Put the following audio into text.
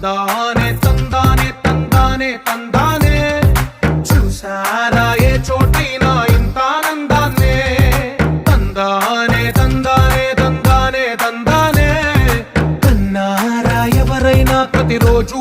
తందానే తందానే తందానే తందానే చూసారా ఏ చోటైనా ఇంత ఆనందాన్నే తందానే తందానే తందానే తందానే కన్నారా ఎవరైనా ప్రతిరోజు